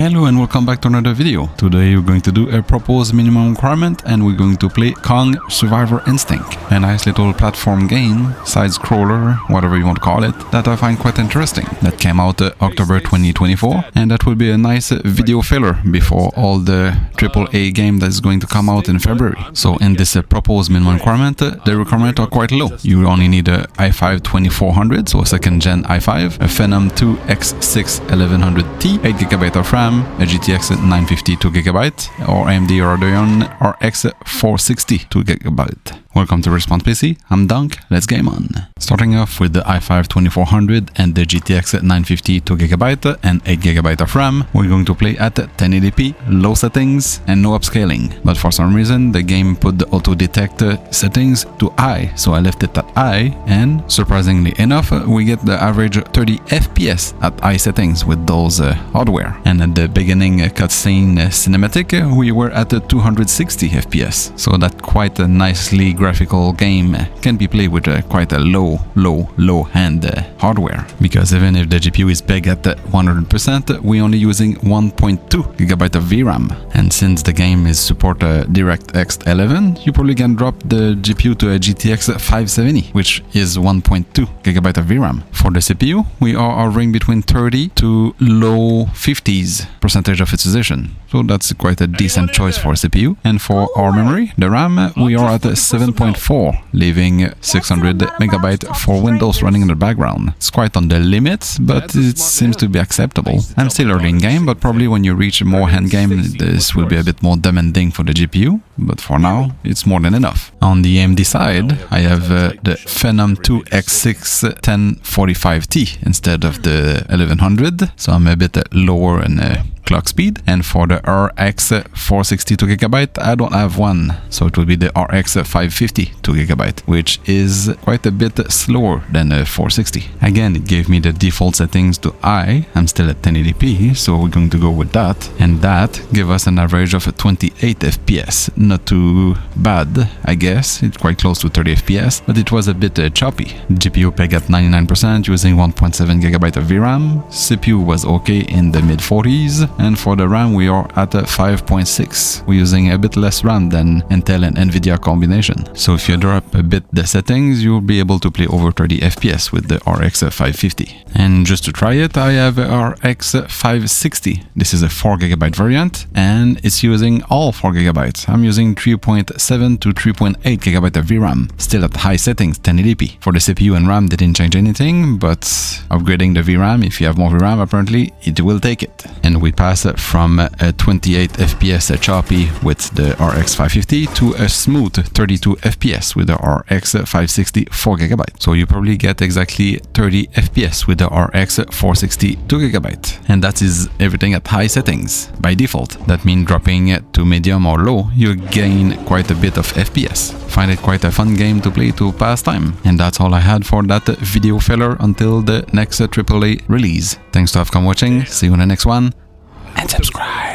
Hello and welcome back to another video. Today we're going to do a proposed minimum requirement and we're going to play Kong Survivor Instinct. A nice little platform game, side-scroller, whatever you want to call it, that I find quite interesting. That came out October 2024 and that will be a nice video filler before all the AAA game that's going to come out in February. So in this proposed minimum requirement, the requirements are quite low. You only need a i5 2400, so a second gen i5, a Phenom II X6 1100T, 8GB of RAM, a GTX 950 2GB, or AMD Radeon RX 460 2GB. Welcome to Response PC, I'm Dunk, let's game on. Starting off with the i5 2400 and the GTX 950 2GB and 8GB of RAM, we're going to play at 1080p, low settings and no upscaling. But for some reason the game put the auto detect settings to high, so I left it at high, and surprisingly enough we get the average 30 FPS at high settings with those hardware. And at the beginning cutscene cinematic we were at 260 FPS, so that quite a nicely graphical game can be played with quite a low-end hardware, because even if the GPU is big at 100%, we're only using 1.2GB of VRAM, and since the game is support DirectX 11, you probably can drop the GPU to a GTX 570, which is 1.2GB of VRAM. For the CPU, we are hovering between 30 to low 50s percentage of utilization, so that's quite a decent choice for a CPU. And for our memory, the RAM, we are at 7.4, leaving 600MB for Windows running in the background. It's quite on the limits, but it seems to be acceptable. I'm still early in game, but probably when you reach more endgame, this will be a bit more demanding for the GPU, but for now, it's more than enough. On the AMD side, I have the Phenom II X6 1045T instead of the 1100, so I'm a bit lower in clock speed. And for the RX 460 2GB, I don't have one, so it will be the RX 550 2GB, which is quite a bit slower than a 460. Again, it gave me the default settings to high. I'm still at 1080p, so we're going to go with that, and that gives us an average of 28 FPS. Not too bad, I guess. It's quite close to 30 FPS, but it was a bit choppy. GPU peg at 99% using 1.7GB of VRAM. CPU was okay in the mid 40s. And for the RAM, we are at 5.6. We're using a bit less RAM than Intel and Nvidia combination. So if you drop a bit the settings, you'll be able to play over 30 FPS with the RX 550. And just to try it, I have a RX 560. This is a 4GB variant, and it's using all 4GB. I'm using 3.7 to 3.8GB of VRAM, still at high settings, 1080p. For the CPU and RAM, they didn't change anything, but upgrading the VRAM, if you have more VRAM, apparently it will take it. And we pass from a 28 FPS choppy with the RX 550 to a smooth 32 FPS with the RX 560 4GB. So you probably get exactly 30 FPS with the RX 460 2GB. And that is everything at high settings by default. That means dropping to medium or low, you gain quite a bit of FPS. Find it quite a fun game to play to pass time. And that's all I had for that video filler until the next AAA release. Thanks to have come watching, see you in the next one, and subscribe.